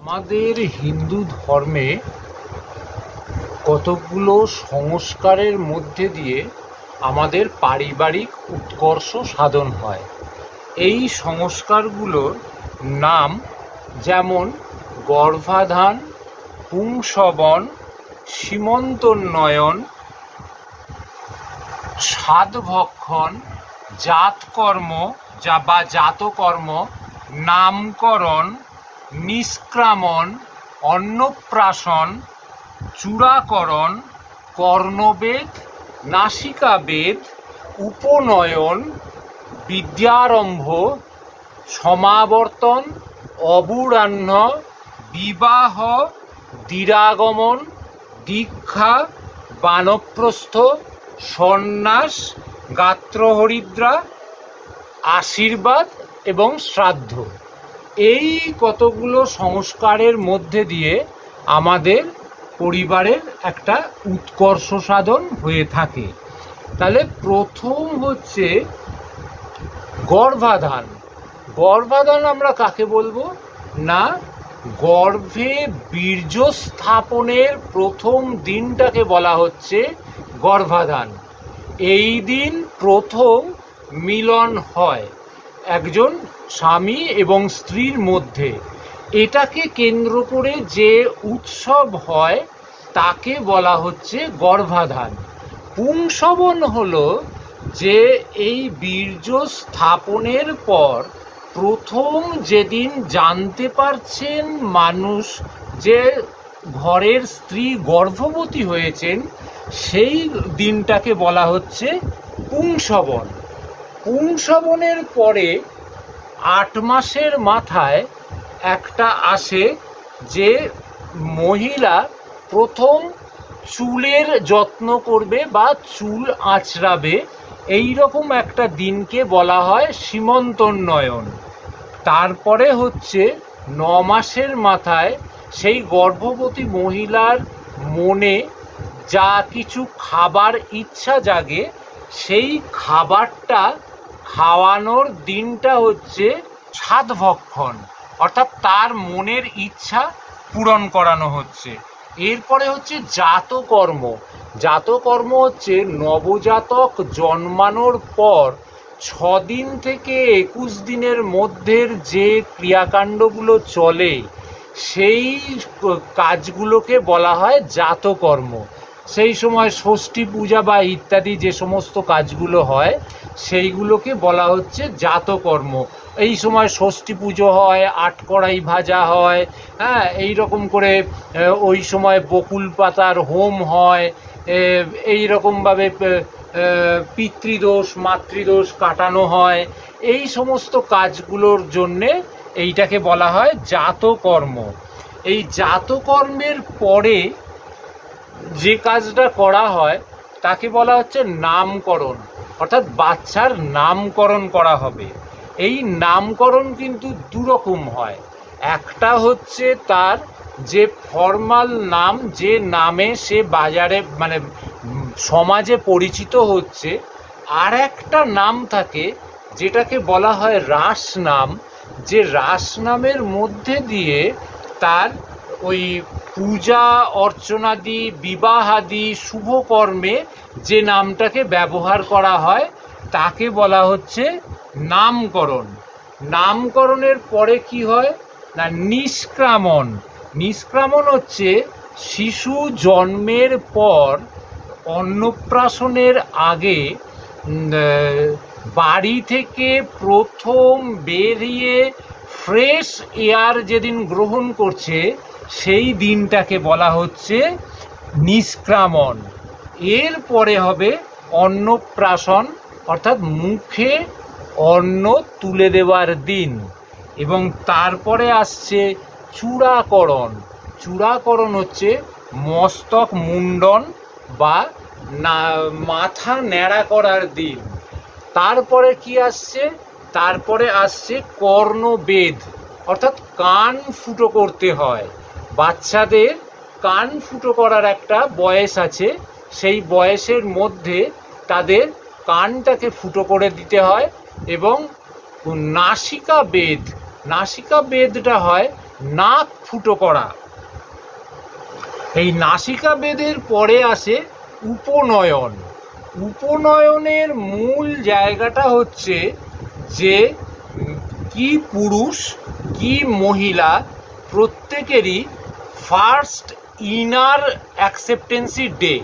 আমাদের হিন্দু ধর্মে কতগুলো সংস্কারের মধ্যে দিয়ে আমাদের পারিবারিক উৎকর্ষ সাধন হয়। এই সংস্কারগুলোর নাম যেমন গর্ভাধান, পুংসবন, সীমন্তোন্নয়ন, সাধভক্ষণ, জাতকর্ম বা জাতকর্ম, নামকরণ, নিষ্ক্রামণ, অন্নপ্রাশন, চূড়াকরণ, কর্ণবেদ, নাসিকাবেদ, উপনয়ন, বিদ্যারম্ভ, সমাবর্তন, অবুরাহ্ন, বিবাহ, দিরাগমন, দীক্ষা, বানপ্রস্থ, সন্ন্যাস, গাত্রহরিদ্রা, আশীর্বাদ এবং শ্রাদ্ধ। এই কতগুলো সংস্কারের মধ্যে দিয়ে আমাদের পরিবারের একটা উৎকর্ষ সাধন হয়ে থাকে। তাহলে প্রথম হচ্ছে গর্ভাধান। গর্ভাধান আমরা কাকে বলবো না, গর্ভে বীর্য স্থাপনের প্রথম দিনটাকে বলা হচ্ছে গর্ভাধান। এই দিন প্রথম মিলন হয় একজন স্বামী এবং স্ত্রীর মধ্যে। এটাকে কেন্দ্র করে যে উৎসব হয় তাকে বলা হচ্ছে গর্ভাধান। পুংসবন হলো যে এই বীর্য স্থাপনের পর প্রথম যেদিন জানতে পারছেন মানুষ যে ঘরের স্ত্রী গর্ভবতী হয়েছেন, সেই দিনটাকে বলা হচ্ছে পুংসবন। পুংসবনের পরে 8 মাসের মাথায় একটা আসে যে মহিলা প্রথম চুলের যত্ন করবে বা চুল আঁচড়াবে, এই রকম একটা দিনকে বলা হয় সীমন্তোন্নয়ন। তারপরে হচ্ছে 9 মাসের মাথায় সেই গর্ভবতী মহিলার মনে যা কিছু খাবার ইচ্ছা জাগে, সেই খাবারটা খাওয়ানোর দিনটা হচ্ছে সাধভক্ষণ, অর্থাৎ তার মনের ইচ্ছা পূরণ করানো হচ্ছে। এরপরে হচ্ছে জাতকর্ম। জাতকর্ম হচ্ছে নবজাতক জন্মানোর পর 6 দিন থেকে 21 দিনের মধ্যের যে ক্রিয়াকাণ্ডগুলো চলে, সেই কাজগুলোকে বলা হয় জাতকর্ম। সেই সময় ষষ্ঠী পূজা বা ইত্যাদি যে সমস্ত কাজগুলো হয় সেইগুলোকে বলা হচ্ছে জাতকর্ম। এই সময় ষষ্ঠী পুজো হয়, 8 কড়াই ভাজা হয়, হ্যাঁ, এই রকম করে ওই সময় বকুল পাতার হোম হয়, এই রকমভাবে পিতৃদোষ মাতৃদোষ কাটানো হয়। এই সমস্ত কাজগুলোর জন্যে এইটাকে বলা হয় জাতকর্ম। এই জাতকর্মের পরে যে কাজটা করা হয় তাকে বলা হচ্ছে নামকরণ, অর্থাৎ বাচ্চার নামকরণ করা হবে। এই নামকরণ কিন্তু দুরকম হয়। একটা হচ্ছে তার যে ফর্মাল নাম, যে নামে সে বাজারে মানে সমাজে পরিচিত হচ্ছে, আর একটা নাম থাকে যেটাকে বলা হয় রাস নাম। যে রাস নামের মধ্যে দিয়ে তার ওই পূজা অর্চনাদি, বিবাহাদি, শুভকর্মে যে নামটাকে ব্যবহার করা হয় তাকে বলা হচ্ছে নামকরণ। নামকরণের পরে কি হয় না, নিষ্ক্রামণ। নিষ্ক্রামণ হচ্ছে শিশু জন্মের পর অন্নপ্রাশনের আগে বাড়ি থেকে প্রথম বেরিয়ে ফ্রেশ এয়ার যেদিন গ্রহণ করছে সেই দিনটাকে বলা হচ্ছে নিষ্ক্রামণ। এরপরে হবে অন্নপ্রাশন, অর্থাৎ মুখে অন্ন তুলে দেওয়ার দিন। এবং তারপরে আসছে চূড়াকরণ। চূড়াকরণ হচ্ছে মস্তক মুন্ডন বা মাথা ন্যাড়া করার দিন। তারপরে কি আসছে, তারপরে আসছে কর্ণবেদ, অর্থাৎ কান ফুটো করতে হয়। বাচ্চাদের কান ফুটো করার একটা বয়স আছে, সেই বয়সের মধ্যে তাদের কানটাকে ফুটো করে দিতে হয়। এবং নাসিকাবেদ, নাসিকাবেদটা হয় নাক ফুটো করা। এই নাসিকা বেদের পরে আসে উপনয়ন। উপনয়নের মূল জায়গাটা হচ্ছে যে কি পুরুষ কি মহিলা প্রত্যেকেরই ফার্স্ট ইনার অ্যাকসেপ্টেন্সি ডে,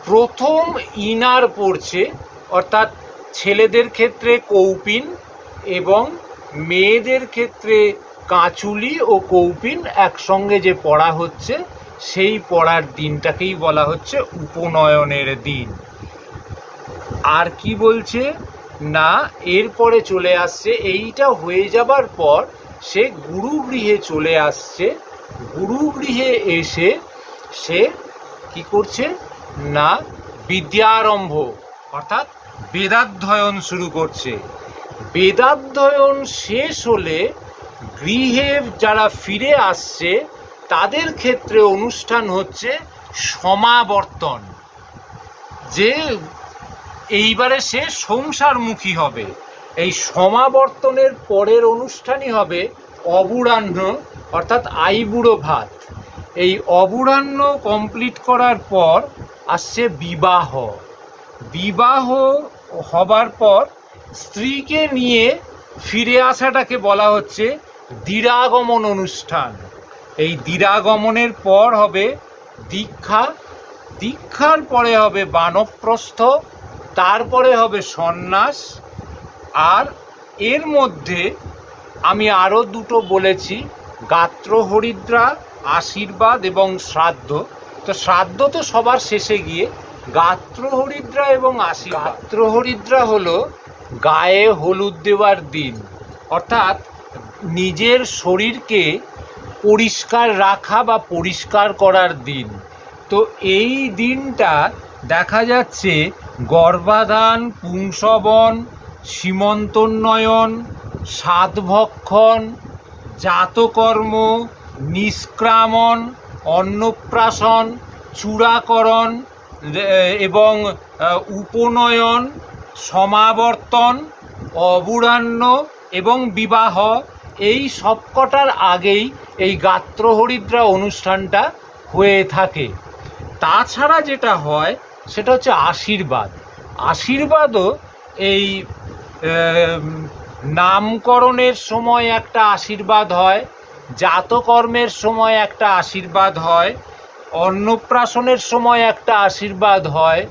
প্রথম ইনার পড়ছে, অর্থাৎ ছেলেদের ক্ষেত্রে কৌপিন এবং মেয়েদের ক্ষেত্রে কাঁচুলি ও কৌপিন একসঙ্গে যে পড়া হচ্ছে, সেই পড়ার দিনটাকেই বলা হচ্ছে উপনয়নের দিন। আর কি বলছে না, এরপরে চলে আসছে, এইটা হয়ে যাবার পর সে গুরুগৃহে চলে আসছে। গুরুগৃহে এসে সে কি করছে না, বিদ্যারম্ভ অর্থাৎ বেদাধ্যয়ন শুরু করছে। বেদাধ্যয়ন শেষ হলে গৃহে যারা ফিরে আসছে তাদের ক্ষেত্রে অনুষ্ঠান হচ্ছে সমাবর্তন, যে এইবারে সে সংসারমুখী হবে। এই সমাবর্তনের পরের অনুষ্ঠানই হবে অবুড়ান্ন অর্থাৎ আইবুড়ো ভাত। এই অবুড়ান্ন কমপ্লিট করার পর আসছে বিবাহ। বিবাহ হবার পর স্ত্রীকে নিয়ে ফিরে আসাটাকে বলা হচ্ছে দিরাগমন অনুষ্ঠান। এই দিরাগমনের পর হবে দীক্ষা, দীক্ষার পরে হবে বানপ্রস্থ, তারপরে হবে সন্ন্যাস। আর এর মধ্যে আমি আরও দুটো বলেছি, গাত্রহরিদ্রা, আশীর্বাদ এবং শ্রাদ্ধ। তো শ্রাদ্ধ তো সবার শেষে গিয়ে, গাত্রহরিদ্রা এবং আশীর্বাদ। গাত্রহরিদ্রা হলো গায়ে হলুদ দেওয়ার দিন, অর্থাৎ নিজের শরীরকে পরিষ্কার রাখা বা পরিষ্কার করার দিন। তো এই দিনটা দেখা যাচ্ছে গর্ভাধান, পুংসবন, সীমন্তোন্নয়ন, সাতভক্ষণ, জাতকর্ম, নিষ্ক্রামণ, অন্নপ্রাশন, চূড়াকরণ এবং উপনয়ন, সমাবর্তন, অবুড়ান্ন এবং বিবাহ, এই সবকটার আগেই এই গাত্রহরিদ্রা অনুষ্ঠানটা হয়ে থাকে। তাছাড়া যেটা হয় সেটা হচ্ছে আশীর্বাদ। আশীর্বাদও এই নামকরণের সময় একটা আশীর্বাদ হয়, জাতকর্মের সময় একটা আশীর্বাদ হয়, অন্নপ্রাশনের সময় একটা আশীর্বাদ হয়,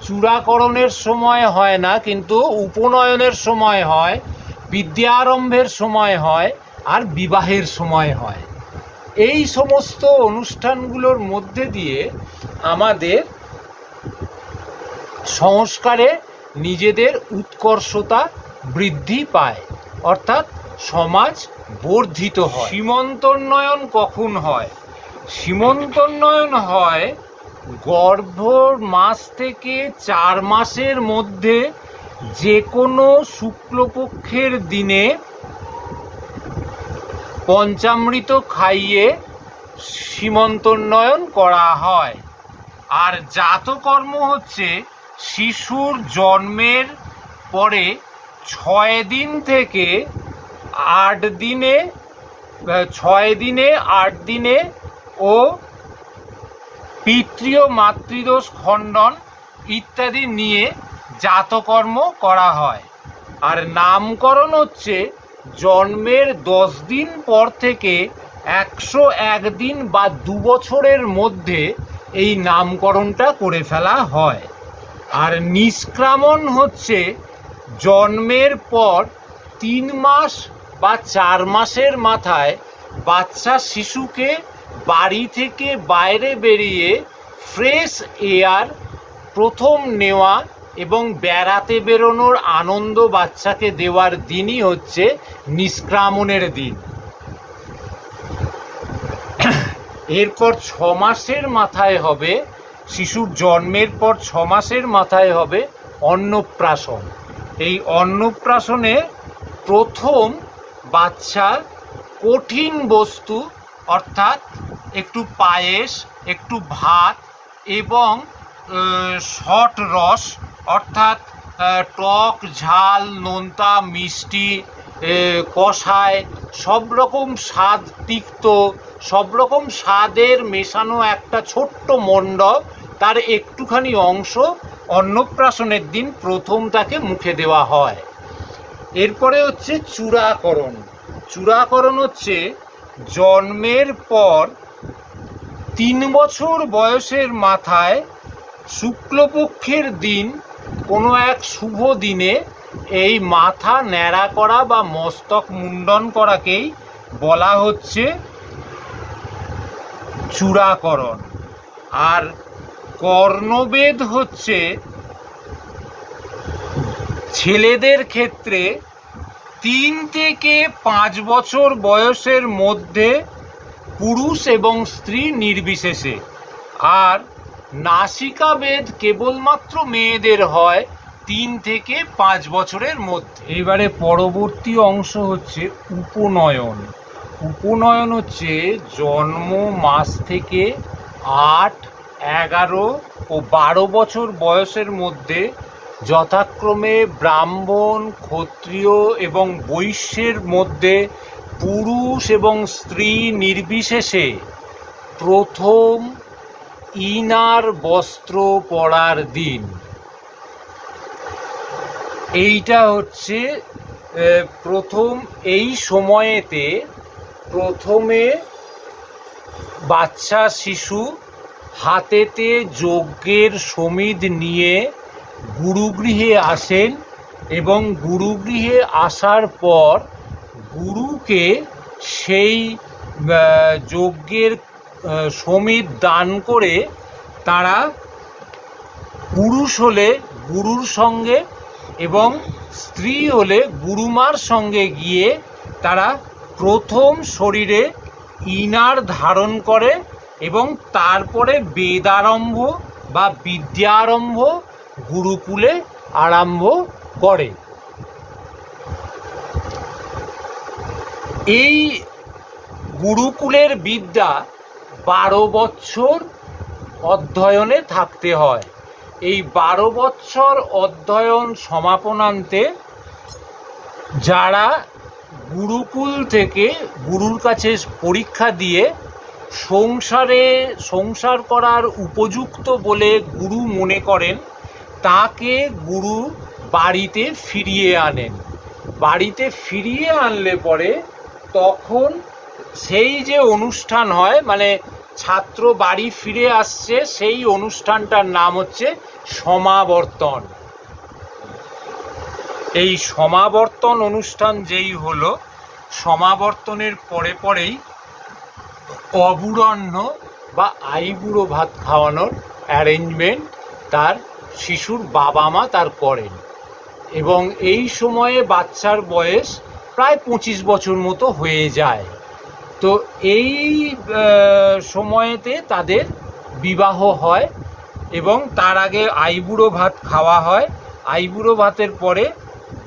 চূড়াকরণের সময় হয় না কিন্তু উপনয়নের সময় হয়, বিদ্যারম্ভের সময় হয়, আর বিবাহের সময় হয়। এই সমস্ত অনুষ্ঠানগুলোর মধ্যে দিয়ে আমাদের সংস্কারে নিজেদের উৎকর্ষতা বৃদ্ধি পায়, অর্থাৎ সমাজ বর্ধিত হয়। সীমন্তোন্নয়ন কখন হয়? সীমন্তোন্নয়ন হয় গর্ভ মাস থেকে 4 মাসের মধ্যে যে কোনো শুক্লপক্ষের দিনে পঞ্চামৃত খাইয়ে সীমন্তোন্নয়ন করা হয়। আর জাতকর্ম হচ্ছে শিশুর জন্মের পরে 6 দিন থেকে 8 দিনে, 6 দিনে 8 দিনে ও পিতৃ ও মাতৃদোষ খণ্ডন ইত্যাদি নিয়ে জাতকর্ম করা হয়। আর নামকরণ হচ্ছে জন্মের 10 দিন পর থেকে 101 দিন বা 2 বছরের মধ্যে এই নামকরণটা করে ফেলা হয়। আর নিষ্ক্রামণ হচ্ছে জন্মের পর 3 মাস বা 4 মাসের মাথায় বাচ্চা শিশুকে বাড়ি থেকে বাইরে বেরিয়ে ফ্রেশ এয়ার প্রথম নেওয়া এবং বেড়াতে বেরোনোর আনন্দ বাচ্চাকে দেওয়ার দিনই হচ্ছে নিষ্ক্রামণের দিন। এরপর 6 মাসের মাথায় হবে, শিশুর জন্মের পর 6 মাসের মাথায় হবে অন্নপ্রাশন। এই অন্নপ্রাশনে প্রথম বাচ্চা কঠিন বস্তু অর্থাৎ একটু পায়েস, একটু ভাত এবং শট রস অর্থাৎ টক, ঝাল, নোনতা, মিষ্টি কষায়, সব রকম স্বাদ তিক্ত, সব রকম স্বাদের মেশানো একটা ছোট্ট মণ্ডপ, তার একটুখানি অংশ অন্নপ্রাশনের দিন প্রথম তাকে মুখে দেওয়া হয়। এরপরে হচ্ছে চূড়াকরণ। চূড়াকরণ হচ্ছে জন্মের পর 3 বছর বয়সের মাথায় শুক্লপক্ষের দিন কোনো এক শুভ দিনে এই মাথা ন্যাড়া করা বা মস্তক মুন্ডন করাকেই বলা হচ্ছে চূড়াকরণ। আর কর্ণবেদ হচ্ছে ছেলেদের ক্ষেত্রে 3 থেকে 5 বছর বয়সের মধ্যে পুরুষ এবং স্ত্রী নির্বিশেষে। আর নাসিকাবেদ কেবলমাত্র মেয়েদের হয় 3 থেকে 5 বছরের মধ্যে। এবারে পরবর্তী অংশ হচ্ছে উপনয়ন। উপনয়ন হচ্ছে জন্ম মাস থেকে 8, 11 ও 12 বছর বয়সের মধ্যে যথাক্রমে ব্রাহ্মণ, ক্ষত্রিয় এবং বৈশ্যের মধ্যে পুরুষ এবং স্ত্রী নির্বিশেষে প্রথম ইনার বস্ত্র পরার দিন। এইটা হচ্ছে প্রথম। এই সময়েতে প্রথমে বাচ্চা শিশু হাতেতে যজ্ঞের সমিধ নিয়ে গুরুগৃহে আসেন এবং গুরুগৃহে আসার পর গুরুকে সেই যজ্ঞের সমিধ দান করে তারা পুরুষ হলে গুরুর সঙ্গে এবং স্ত্রী হলে গুরুমার সঙ্গে গিয়ে তারা প্রথম শরীরে ইনার ধারণ করে এবং তারপরে বেদারম্ভ বা বিদ্যারম্ভ গুরুকুলে আরম্ভ করে। এই গুরুকুলের বিদ্যা 12 বছর অধ্যয়নে থাকতে হয়। এই 12 বছর অধ্যয়ন সমাপনান্তে যারা গুরুকুল থেকে গুরুর কাছে পরীক্ষা দিয়ে সংসার করার উপযুক্ত বলে গুরু মনে করেন, তাকে গুরু বাড়িতে ফিরিয়ে আনেন। বাড়িতে ফিরিয়ে আনলে পরে তখন সেই যে অনুষ্ঠান হয়, মানে ছাত্র বাড়ি ফিরে আসছে, সেই অনুষ্ঠানটার নাম হচ্ছে সমাবর্তন। এই সমাবর্তন অনুষ্ঠান যেই হলো, সমাবর্তনের পরেই অবুরন্ন বা আইবুড়ো ভাত খাওয়ানোর অ্যারেঞ্জমেন্ট তার শিশুর বাবা মা তার করেন এবং এই সময়ে বাচ্চার বয়স প্রায় 25 বছর মতো হয়ে যায়। তো এই সময়েতে তাদের বিবাহ হয় এবং তার আগে আইবুড়ো ভাত খাওয়া হয়। আইবুড়ো ভাতের পরে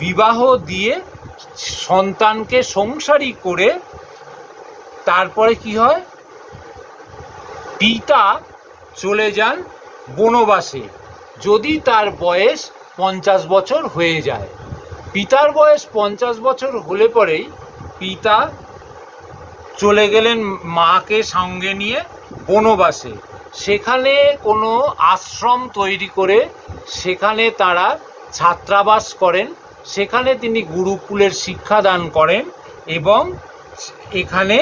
বিবাহ দিয়ে সন্তানকে সংসারী করে তারপরে কি হয়, পিতা চলে যান বনবাসে যদি তার বয়স 50 বছর হয়ে যায়। পিতার বয়স 50 বছর হলে পরেই পিতা চলে গেলেন মাকে সঙ্গে নিয়ে বনবাসে। সেখানে কোনো আশ্রম তৈরি করে সেখানে তারা ছাত্রাবাস করেন। সেখানে তিনি গুরুকুলের শিক্ষাদান করেন এবং এখানে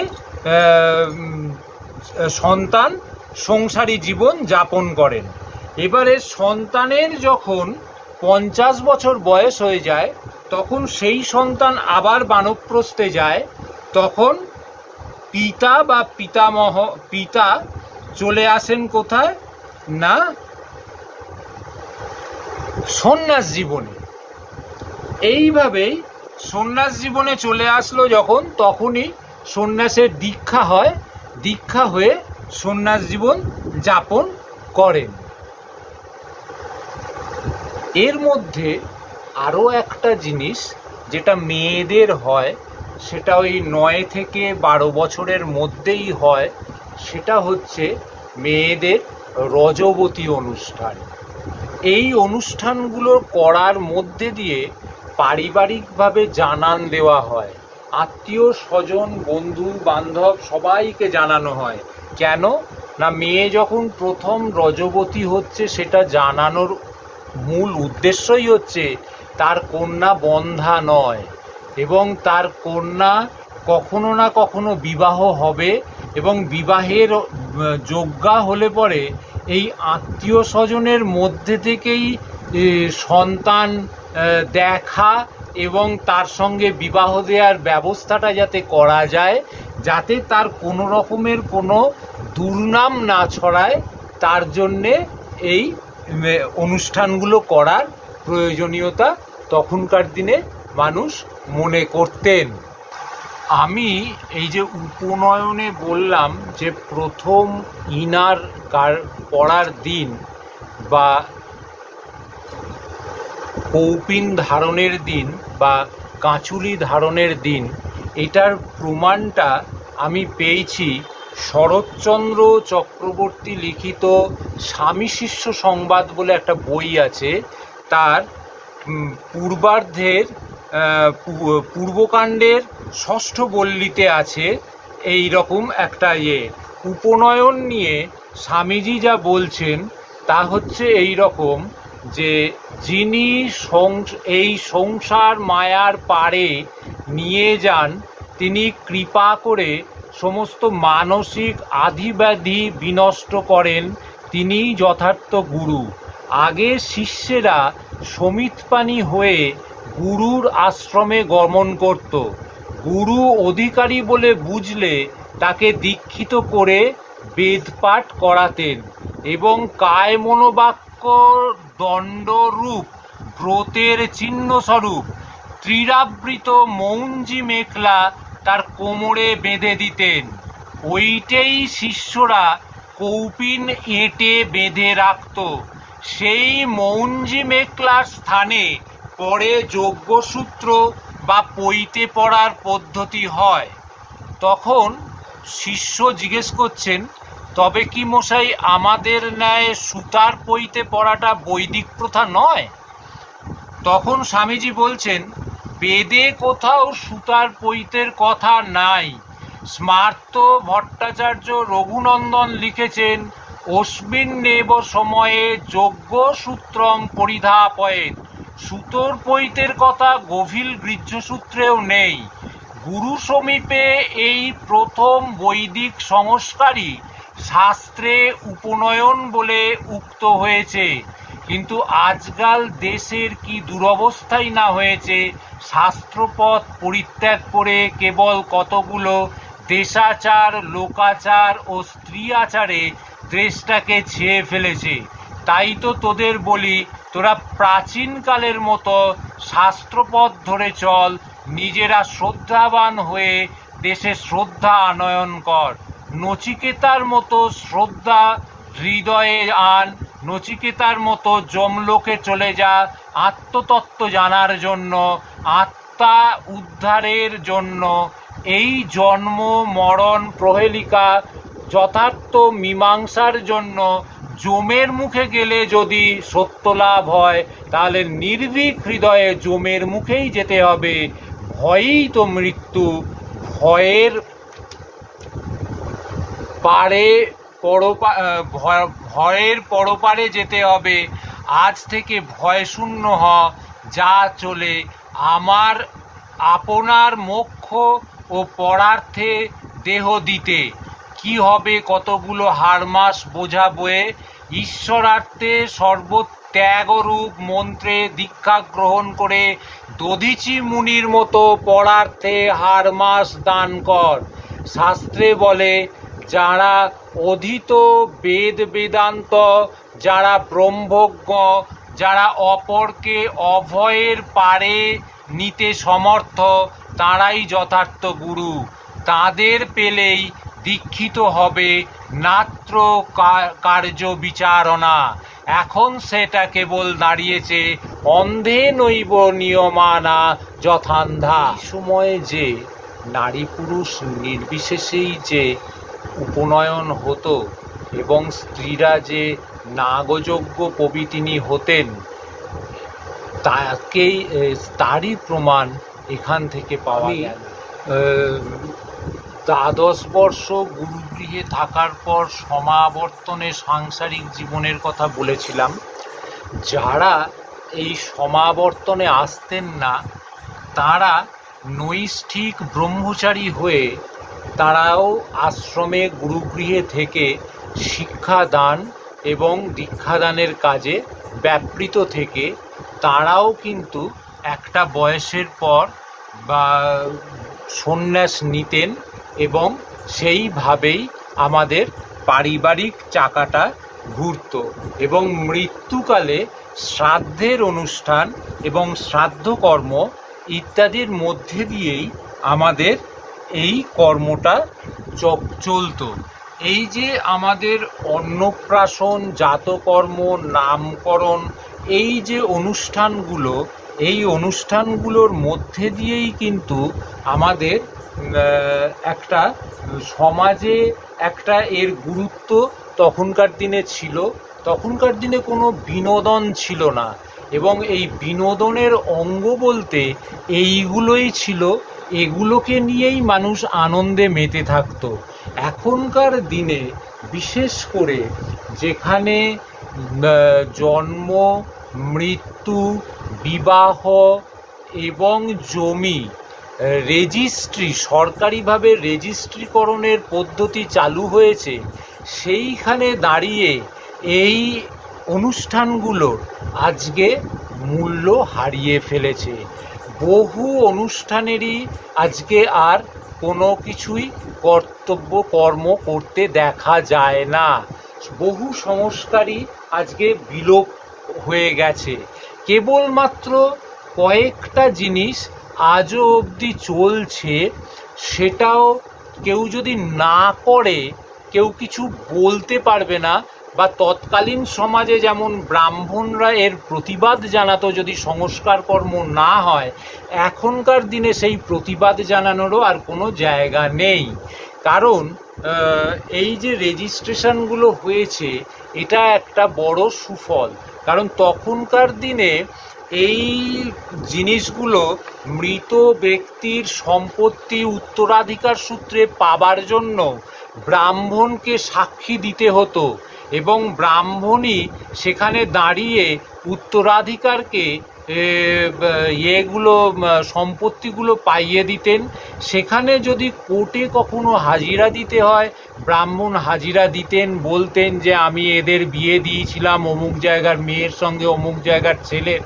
সন্তান সংসারী জীবন যাপন করেন। এবারে সন্তানের যখন 50 বছর বয়স হয়ে যায় তখন সেই সন্তান আবার বানপ্রস্থে যায়। তখন পিতা বা পিতা চলে আসেন কোথায় না, সন্ন্যাস জীবনে। এইভাবেই সন্ন্যাস জীবনে চলে আসলো যখন, তখনই সন্ন্যাসের দীক্ষা হয়। দীক্ষা হয়ে সন্ন্যাস জীবন যাপন করেন। এর মধ্যে আরও একটা জিনিস যেটা মেয়েদের হয়, সেটা ওই 9 থেকে 12 বছরের মধ্যেই হয়, সেটা হচ্ছে মেয়েদের রজবতী অনুষ্ঠান। এই অনুষ্ঠানগুলো করার মধ্যে দিয়ে পারিবারিকভাবে জানান দেওয়া হয়, আত্মীয় স্বজন বন্ধু বান্ধব সবাইকে জানানো হয়। কেন না, মেয়ে যখন প্রথম রজবতী হচ্ছে সেটা জানানোর মূল উদ্দেশ্যই হচ্ছে তার কন্যা বন্ধা নয়, এবং তার কন্যা কখনো না কখনো বিবাহ হবে, এবং বিবাহের যোগ্যা হলে পরে এই আত্মীয় স্বজনের মধ্যে থেকেই সন্তান দেখা এবং তার সঙ্গে বিবাহ দেওয়ার ব্যবস্থাটা যাতে করা যায়, যাতে তার কোনো রকমের কোনো দুর্নাম না ছড়ায়, তার জন্যে এই অনুষ্ঠানগুলো করার প্রয়োজনীয়তা তখনকার দিনে মানুষ মনে করতেন। আমি এই যে উপনয়নে বললাম যে প্রথম ইনার পড়ার দিন বা কৌপিন ধারণের দিন বা কাঁচুলি ধারণের দিন, এটার প্রমাণটা আমি পেয়েছি শরৎচন্দ্র চক্রবর্তী লিখিত স্বামী শিষ্য সংবাদ বলে একটা বই আছে, তার পূর্বার্ধের পূর্বকাণ্ডের ষষ্ঠ বল্লীতে আছে এই রকম একটা উপনয়ন নিয়ে স্বামীজি যা বলছেন তা হচ্ছে এই রকম যে যিনি এই সংসার মায়ার পারে নিয়ে যান, তিনি কৃপা করে সমস্ত মানসিক আধিব্যাধি বিনষ্ট করেন, তিনিই যথার্থ গুরু। আগে শিষ্যেরা সমিতপাণী হয়ে গুরুর আশ্রমে গমন করত, গুরু অধিকারী বলে বুঝলে তাকে দীক্ষিত করে বেদপাঠ করাতেন এবং কায় মনোবাক্য দণ্ডরূপ ব্রতের চিহ্নস্বরূপ ত্রিরাবৃত মৌঞ্জি মেখলা তার কোমরে বেঁধে দিতেন। ওইটাই শিষ্যরা কৌপিন এঁটে বেঁধে রাখত। সেই মৌঞ্জি মেখলার স্থানে পরে যজ্ঞসূত্র বা পৈতে পড়ার পদ্ধতি হয়। তখন শিষ্য জিজ্ঞেস করছেন, তবে কি মশাই আমাদের ন্যায় সুতার পৈতে পড়াটা বৈদিক প্রথা নয়? তখন স্বামীজি বলছেন, বেদে কোথাও সুতার পৈতের কথা নাই। স্মার্ত ভট্টাচার্য রঘুনন্দন লিখেছেন, অস্মিন্নেব সময়ে যজ্ঞ সূত্রম পরিধাপয়েৎ। সুতোর পৈতের কথা গভীর গৃহ্যসূত্রেও নেই। গুরু সমীপে এই প্রথম বৈদিক সংস্কারই শাস্ত্রে উপনয়ন বলে উক্ত হয়েছে। কিন্তু আজকাল দেশের কি দুরবস্থাই না হয়েছে, শাস্ত্রপথ পরিত্যাগ করে কেবল কতগুলো দেশাচার, লোকাচার ও স্ত্রী আচারে দেশটাকে ছেয়ে ফেলেছে। তাই তো তোদের বলি, তোরা প্রাচীনকালের মতো শাস্ত্রপথ ধরে চল, নিজেরা শ্রদ্ধাবান হয়ে দেশে শ্রদ্ধা আনয়ন কর। নচিকেতার মতো শ্রদ্ধা হৃদয়ে আন, নচিকেতার মতো যমলোকে চলে যা আত্মতত্ত্ব জানার জন্য, আত্মা উদ্ধারের জন্য। এই জন্ম মরণ প্রহেলিকা যথার্থ মীমাংসার জন্য যমের মুখে গেলে যদি সত্য লাভ হয়, তাহলে নির্ভীক হৃদয়ে যমের মুখেই যেতে হবে। ভয়েই তো মৃত্যু, ভয়ের পরপারে যেতে হবে। আজ থেকে ভয় শূন্য হ, যা চলে আমার আপনার মোক্ষ ও পরার্থে দেহ দিতে। কি হবে কতগুলো হারমাস বোঝা বয়ে, ঈশ্বরার্থে সর্বত্যাগরূপ মন্ত্রে দীক্ষা গ্রহণ করে দধিচি মুনির মতো পরার্থে হারমাস দান কর। শাস্ত্রে বলে, যারা অধীত বেদ বেদান্ত, যারা ব্রহ্মজ্ঞ, যারা অপরকে অভয়ের পারে নিতে সমর্থ, তাঁরাই যথার্থ গুরু। তাদের পেলেই দীক্ষিত হবে নাত্র কার্য বিচারণা। এখন সেটা কেবল দাঁড়িয়েছে অন্ধে নৈব নিয়মানা যথান্ধা। সময়ে যে নারী পুরুষ নির্বিশেষেই যে উপনয়ন হতো এবং স্ত্রীরা যে নাগযজ্ঞ পবিত্রিনী হতেন, তারই প্রমাণ এখান থেকে পাওয়া গেল। দ্বাদশ বর্ষ গুরুগৃহে থাকার পর সমাবর্তনে সাংসারিক জীবনের কথা বলেছিলাম। যারা এই সমাবর্তনে আসতেন না তারা নৈষ্ঠিক ব্রহ্মচারী হয়ে তারাও আশ্রমে গুরুগৃহে থেকে শিক্ষাদান এবং দীক্ষাদানের কাজে ব্যাপৃত থেকে তারাও কিন্তু একটা বয়সের পর বা সন্ন্যাস নিতেন এবং সেইভাবেই আমাদের পারিবারিক চাকাটা ঘুরত এবং মৃত্যুকালে শ্রাদ্ধের অনুষ্ঠান এবং শ্রাদ্ধকর্ম ইত্যাদির মধ্যে দিয়েই আমাদের এই কর্মটা চলতো। এই যে আমাদের অন্নপ্রাশন, জাতকর্ম, নামকরণ, এই যে অনুষ্ঠানগুলো, এই অনুষ্ঠানগুলোর মধ্যে দিয়েই কিন্তু আমাদের একটা সমাজে একটা এর গুরুত্ব তখনকার দিনে ছিল। তখনকার দিনে কোনো বিনোদন ছিল না এবং এই বিনোদনের অঙ্গ বলতে এইগুলোই ছিল, এগুলোকে নিয়েই মানুষ আনন্দে মেতে থাকতো। এখনকার দিনে বিশেষ করে যেখানে জন্ম, মৃত্যু, বিবাহ এবং জমি রেজিস্ট্রি, সরকারিভাবে রেজিস্ট্রিকরণের পদ্ধতি চালু হয়েছে, সেইখানে দাঁড়িয়ে এই অনুষ্ঠানগুলোর আজকে মূল্য হারিয়ে ফেলেছে। বহু অনুষ্ঠানেরই আজকে আর কোনো কিছুই কর্ম করতে দেখা যায় না। বহু সংস্কারই আজকে বিলোপ হয়ে গেছে। কেবলমাত্র কয়েকটা জিনিস আজও অবধি চলছে, সেটাও কেউ যদি না করে কেউ কিছু বলতে পারবে না। বা তৎকালীন সমাজে যেমন ব্রাহ্মণরা এর প্রতিবাদ জানাতো যদি সংস্কার কর্ম না হয়, এখনকার দিনে সেই প্রতিবাদ জানানোরও আর কোনো জায়গা নেই। কারণ এই যে রেজিস্ট্রেশনগুলো হয়েছে এটা একটা বড় সুফল। কারণ তখনকার দিনে এই জিনিসগুলো মৃত ব্যক্তির সম্পত্তি উত্তরাধিকার সূত্রে পাবার জন্য ব্রাহ্মণকে সাক্ষী দিতে হতো এবং ব্রাহ্মণই সেখানে দাঁড়িয়ে উত্তরাধিকারকে সম্পত্তিগুলো পাইয়ে দিতেন। সেখানে যদি কোর্টে কখনো হাজিরা দিতে হয়, ব্রাহ্মণ হাজিরা দিতেন, বলতেন যে আমি এদের বিয়ে দিয়েছিলাম অমুক জায়গার মেয়ের সঙ্গে অমুক জায়গার ছেলের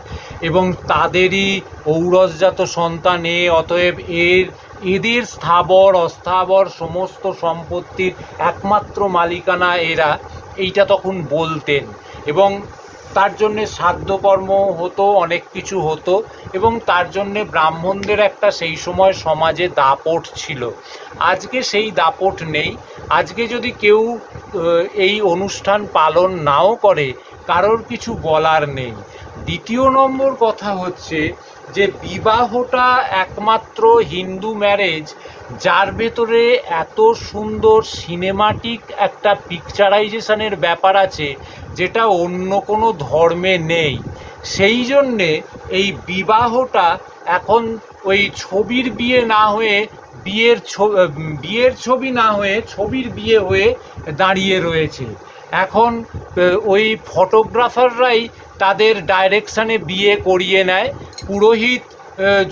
এবং তাদেরই ঔরসজাত সন্তান অতএব এদের স্থাবর অস্থাবর সমস্ত সম্পত্তির একমাত্র মালিকানা এরা, এইটা তখন বলতেন। এবং তার জন্যে শ্রাদ্ধকর্ম হতো, অনেক কিছু হতো এবং তার জন্যে ব্রাহ্মণদের একটা সেই সময় সমাজে দাপট ছিল। আজকে সেই দাপট নেই। আজকে যদি কেউ এই অনুষ্ঠান পালন নাও করে কারোর কিছু বলার নেই। দ্বিতীয় নম্বর কথা হচ্ছে যে বিবাহটা একমাত্র হিন্দু ম্যারেজ, যার ভেতরে এত সুন্দর সিনেমাটিক একটা পিকচারাইজেশনের ব্যাপার আছে যেটা অন্য কোনো ধর্মে নেই। সেই জন্যে এই বিবাহটা এখন ওই ছবির বিয়ে না হয়ে বিয়ের ছবি না হয়ে ছবির বিয়ে হয়ে দাঁড়িয়ে রয়েছে। এখন ওই ফটোগ্রাফাররাই তাদের ডাইরেকশানে বিয়ে করিয়ে নেয়, পুরোহিত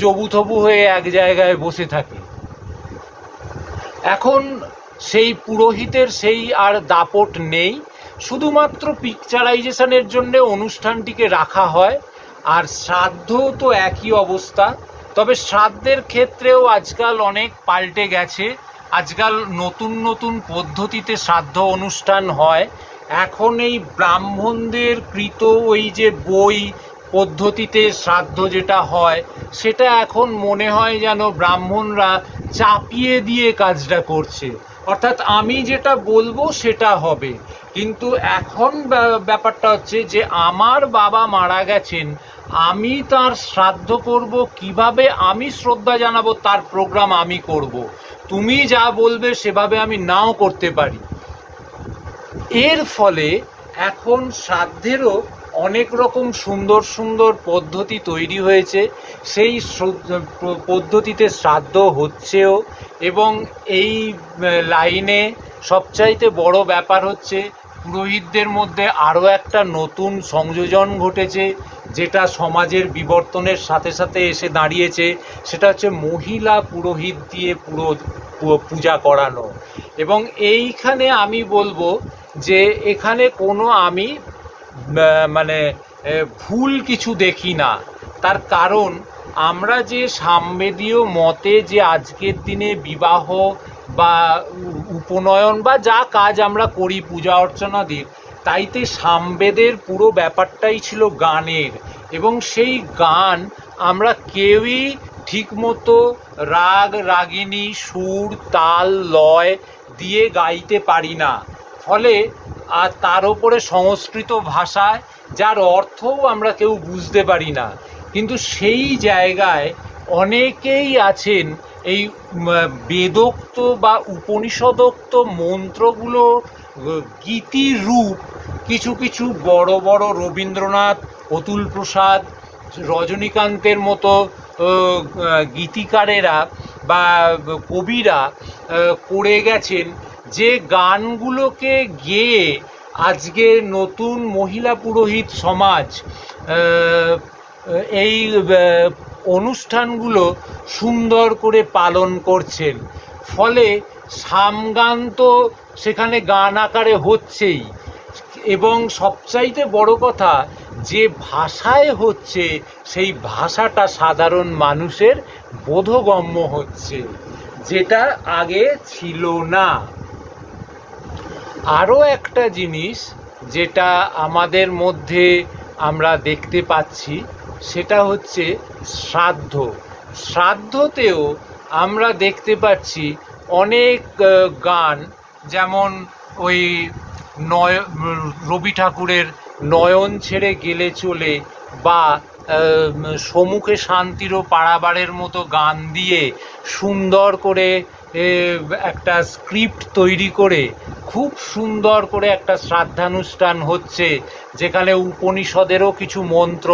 জবুথবু হয়ে এক জায়গায় বসে থাকে। এখন সেই পুরোহিতের সেই আর দাপট নেই, শুধুমাত্র পিকচারাইজেশনের জন্য অনুষ্ঠানটিকে রাখা হয়। আর শ্রাদ্ধ তো একই অবস্থা, তবে শ্রাদ্ধের ক্ষেত্রেও আজকাল অনেক পাল্টে গেছে। আজকাল নতুন নতুন পদ্ধতিতে শ্রাদ্ধ অনুষ্ঠান হয়। এখন এই ব্রাহ্মণদের কৃত ওই যে বই পদ্ধতিতে শ্রাদ্ধ যেটা হয়, সেটা এখন মনে হয় যেন ব্রাহ্মণরা চাপিয়ে দিয়ে কাজটা করছে, অর্থাৎ আমি যেটা বলবো সেটা হবে। কিন্তু এখন ব্যাপারটা হচ্ছে যে আমার বাবা মারা গেছেন, আমি তার শ্রাদ্ধ করব, কিভাবে আমি শ্রদ্ধা জানাবো তার প্রোগ্রাম আমি করব। তুমি যা বলবে সেভাবে আমি নাও করতে পারি। এর ফলে এখন শ্রাদ্ধেরও অনেক রকম সুন্দর সুন্দর পদ্ধতি তৈরি হয়েছে, সেই পদ্ধতিতে শ্রাদ্ধ হচ্ছেও। এবং এই লাইনে সবচাইতে বড় ব্যাপার হচ্ছে পুরোহিতদের মধ্যে আরও একটা নতুন সংযোজন ঘটেছে, যেটা সমাজের বিবর্তনের সাথে সাথে এসে দাঁড়িয়েছে। সেটা হচ্ছে মহিলা পুরোহিত দিয়ে পূজা করানো। এবং এইখানে আমি বলবো যে এখানে কোনো আমি মানে ভুল কিছু দেখি না। তার কারণ আমরা যে সামবেদীয় মতে যে আজকের দিনে বিবাহ বা উপনয়ন বা যা কাজ আমরা করি পূজা অর্চনাদের, তাইতে সামবেদের পুরো ব্যাপারটাই ছিল গানের। এবং সেই গান আমরা কেউই ঠিকমতো রাগ রাগিনী সুর তাল লয় দিয়ে গাইতে পারি না। ফলে আর তার ওপরে সংস্কৃত ভাষায় যার অর্থও আমরা কেউ বুঝতে পারি না। কিন্তু সেই জায়গায় অনেকেই আছেন এই বেদোক্ত বা উপনিষদোক্ত মন্ত্রগুলো গীতির রূপ কিছু কিছু বড় বড় রবীন্দ্রনাথ, অতুল প্রসাদ, রজনীকান্তের মতো গীতিকারেরা বা কবিরা করে গেছেন, যে গানগুলোকে গেয়ে আজকে নতুন মহিলা পুরোহিত সমাজ এই অনুষ্ঠানগুলো সুন্দর করে পালন করছেন। ফলে সামগান তো সেখানে গান আকারে হচ্ছেই, এবং সবচাইতে বড় কথা যে ভাষায় হচ্ছে সেই ভাষাটা সাধারণ মানুষের বোধগম্য হচ্ছে, যেটা আগে ছিল না। আরও একটা জিনিস যেটা আমাদের মধ্যে আমরা দেখতে পাচ্ছি সেটা হচ্ছে শ্রাদ্ধ। শ্রাদ্ধতেও আমরা দেখতে পাচ্ছি অনেক গান, যেমন ওই রবি ঠাকুরের নয়ন ছেড়ে গেলে চলে বা সম্মুখে শান্তিরও পাড়াবাড়ের মতো গান দিয়ে সুন্দর করে একটা স্ক্রিপ্ট তৈরি করে খুব সুন্দর করে একটা শ্রাদ্ধানুষ্ঠান হচ্ছে, যেখানে উপনিষদেরও কিছু মন্ত্র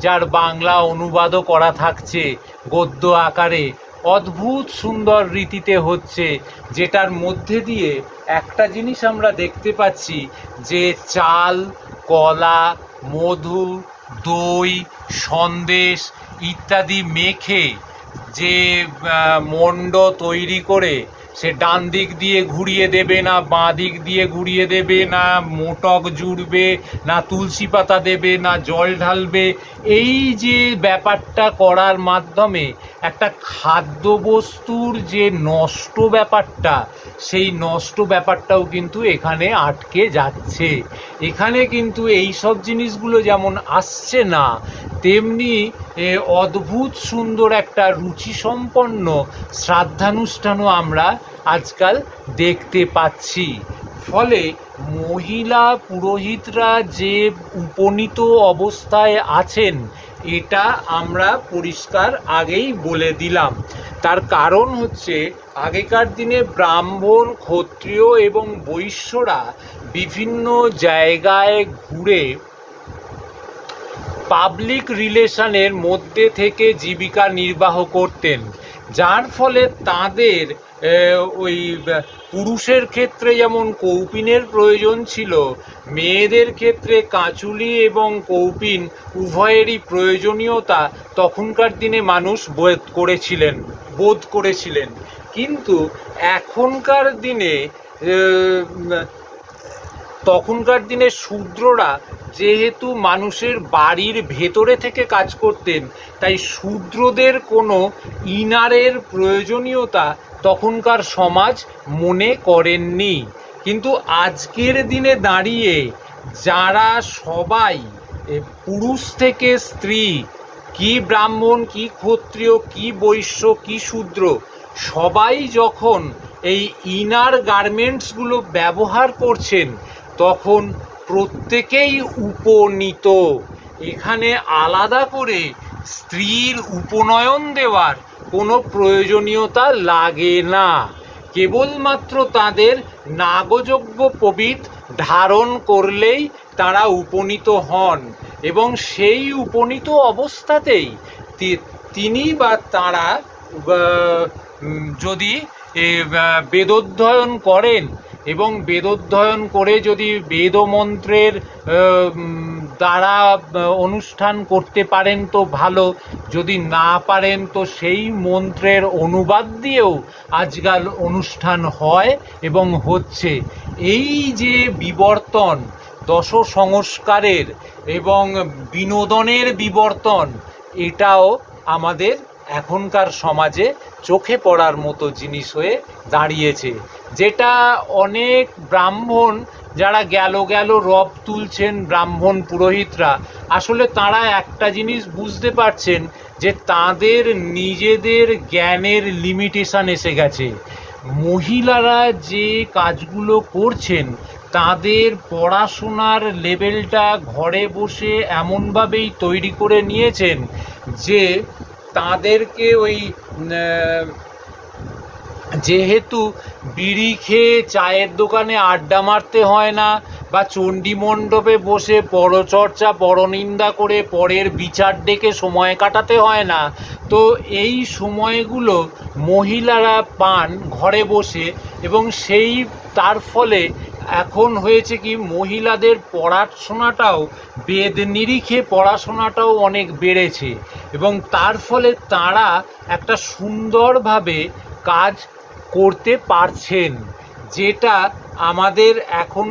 যার বাংলা অনুবাদও করা থাকছে গদ্য আকারে, অদ্ভুত সুন্দর রীতিতে হচ্ছে। যেটার মধ্যে দিয়ে একটা জিনিস আমরা দেখতে পাচ্ছি যে চাল, কলা, মধু, দই, সন্দেশ ইত্যাদি মেখে যে মণ্ড তৈরি করে সে ডান দিক দিয়ে ঘুরিয়ে দেবে না বাঁ দিক দিয়ে ঘুরিয়ে দেবে, না মোটক জুড়বে, না তুলসী পাতা দেবে, না জল ঢালবে, এই যে ব্যাপারটা করার মাধ্যমে একটা খাদ্যবস্তুর যে নষ্ট ব্যাপারটা, সেই নষ্ট ব্যাপারটাও কিন্তু এখানে আটকে যাচ্ছে। এখানে কিন্তু এই সব জিনিসগুলো যেমন আসছে না, তেমনি অদ্ভুত সুন্দর একটা রুচিসম্পন্ন শ্রাদ্ধানুষ্ঠানও আমরা আজকাল দেখতে পাচ্ছি। ফলে মহিলা পুরোহিতরা যে উপনীত অবস্থায় আছেন এটা আমরা পরিষ্কার আগেই বলে দিলাম। তার কারণ হচ্ছে আগেকার দিনে ব্রাহ্মণ, ক্ষত্রিয় এবং বৈশ্যরা বিভিন্ন জায়গায় ঘুরে পাবলিক রিলেশনের মধ্যে থেকে জীবিকা নির্বাহ করতেন, যার ফলে তাদের ওই পুরুষের ক্ষেত্রে যেমন কৌপিনের প্রয়োজন ছিল, মেয়েদের ক্ষেত্রে কাঁচুলি এবং কৌপিন উভয়েরই প্রয়োজনীয়তা তখনকার দিনে মানুষ বোধ করেছিলেন। কিন্তু তখনকার দিনে শূদ্ররা যেহেতু মানুষের বাড়ির ভেতরে থেকে কাজ করতেন, তাই শূদ্রদের কোনো ইনারের প্রয়োজনীয়তা তখনকার সমাজ মনে করেননি। কিন্তু আজকের দিনে দাঁড়িয়ে যারা সবাই পুরুষ থেকে স্ত্রী, কি ব্রাহ্মণ, কি ক্ষত্রিয়, কি বৈশ্য, কি শূদ্র, সবাই যখন এই ইনার গার্মেন্টসগুলো ব্যবহার করছেন তখন প্রত্যেকেই উপনীত। এখানে আলাদা করে স্ত্রীর উপনয়ন দেওয়ার কোনো প্রয়োজনীয়তা লাগে না। কেবলমাত্র তাদের নাগযজ্ঞ পবিত্র ধারণ করলেই তারা উপনীত হন এবং সেই উপনীত অবস্থাতেই তিনি বা তারা যদি বেদোধ্যয়ন করেন এবং বেদোধ্যয়ন করে যদি বেদমন্ত্রের দ্বারা অনুষ্ঠান করতে পারেন তো ভালো, যদি না পারেন তো সেই মন্ত্রের অনুবাদ দিয়েও আজকাল অনুষ্ঠান হয় এবং হচ্ছে। এই যে বিবর্তন, দশ সংস্কারের এবং বিনোদনের বিবর্তন, এটাও আমাদের এখনকার সমাজে চোখে পড়ার মতো জিনিস হয়ে দাঁড়িয়েছে। যেটা অনেক ব্রাহ্মণ যারা গেল রব তুলছেন, ব্রাহ্মণ পুরোহিতরা, আসলে তারা একটা জিনিস বুঝতে পারছেন যে তাদের নিজেদের জ্ঞানের লিমিটেশন এসে গেছে। মহিলারা যে কাজগুলো করছেন তাদের পড়াশোনার লেভেলটা ঘরে বসে এমনভাবেই তৈরি করে নিয়েছেন যে তাদেরকে ওই যেহেতু বিড়ি খেয়ে চায়ের দোকানে আড্ডা মারতে হয় না বা চণ্ডী মণ্ডপে বসে পরচর্চা পরনিন্দা করে পরের বিচার ডেকে সময় কাটাতে হয় না, তো এই সময়গুলো মহিলারা পান ঘরে বসে এবং তার ফলে এখন হয়েছে কি মহিলাদের পড়াশোনাটাও বেদ নিরিখে পড়াশোনাটাও অনেক বেড়েছে এবং তার ফলে তারা একটা সুন্দরভাবে কাজ করতে পারছেন, যেটা আমাদের এখন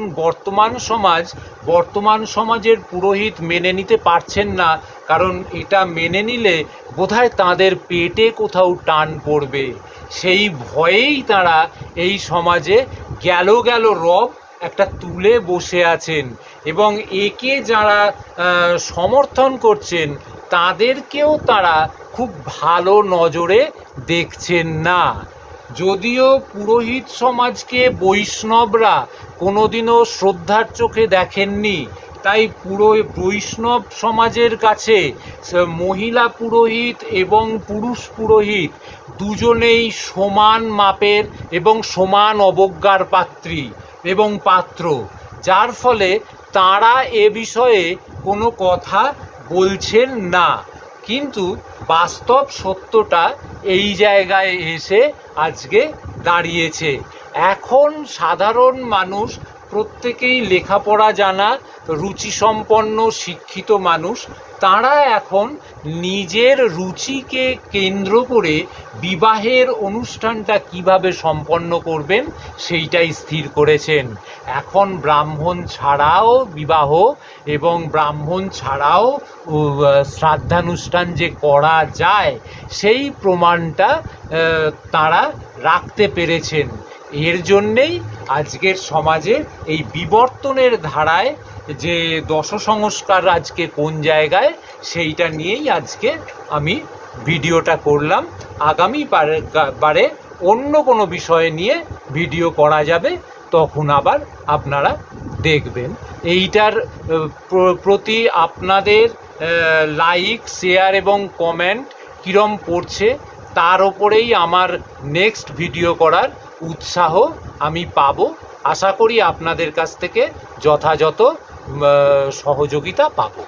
বর্তমান সমাজের পুরোহিত মেনে নিতে পারছেন না। কারণ এটা মেনে নিলে বোধহয় তাদের পেটে কোথাও টান পড়বে, সেই ভয়েই তারা এই সমাজে গেল রব একটা তুলে বসে আছেন এবং একে যারা সমর্থন করছেন তাদেরকেও তারা খুব ভালো নজরে দেখছেন না। যদিও পুরোহিত সমাজকে বৈষ্ণবরা কোনোদিনও শ্রদ্ধার চোখে দেখেননি, তাই বৈষ্ণব সমাজের কাছে মহিলা পুরোহিত এবং পুরুষ পুরোহিত দুজনেই সমান মাপের এবং সমান অবজ্ঞার পাত্রী এবং পাত্র, যার ফলে তারা এ বিষয়ে কোনো কথা বলছেন না। কিন্তু বাস্তব সত্যটা এই জায়গায় এসে আজকে দাঁড়িয়েছে। এখন সাধারণ মানুষ প্রত্যেকেই লেখাপড়া জানা, রুচিসম্পন্ন শিক্ষিত মানুষ, তারা এখন নিজের রুচিকে কেন্দ্র করে বিবাহের অনুষ্ঠানটা কিভাবে সম্পন্ন করবেন সেইটাই স্থির করেছেন। এখন ব্রাহ্মণ ছাড়াও বিবাহ এবং ব্রাহ্মণ ছাড়াও শ্রাদ্ধানুষ্ঠান যে করা যায় সেই প্রমাণটা তারা রাখতে পেরেছেন। এর জন্যেই আজকের সমাজে এই বিবর্তনের ধারায় যে দশ সংস্কার আজকে কোন জায়গায়, সেইটা নিয়েই আজকে আমি ভিডিওটা করলাম। আগামী বারে অন্য কোনো বিষয় নিয়ে ভিডিও করা যাবে, তখন আবার আপনারা দেখবেন। এইটার প্রতি আপনাদের লাইক, শেয়ার এবং কমেন্ট কীরম পড়ছে তার ওপরেই আমার নেক্সট ভিডিও করার উৎসাহ আমি পাবো। আশা করি আপনাদের কাছ থেকে যথাযথ সহযোগিতা পাবো।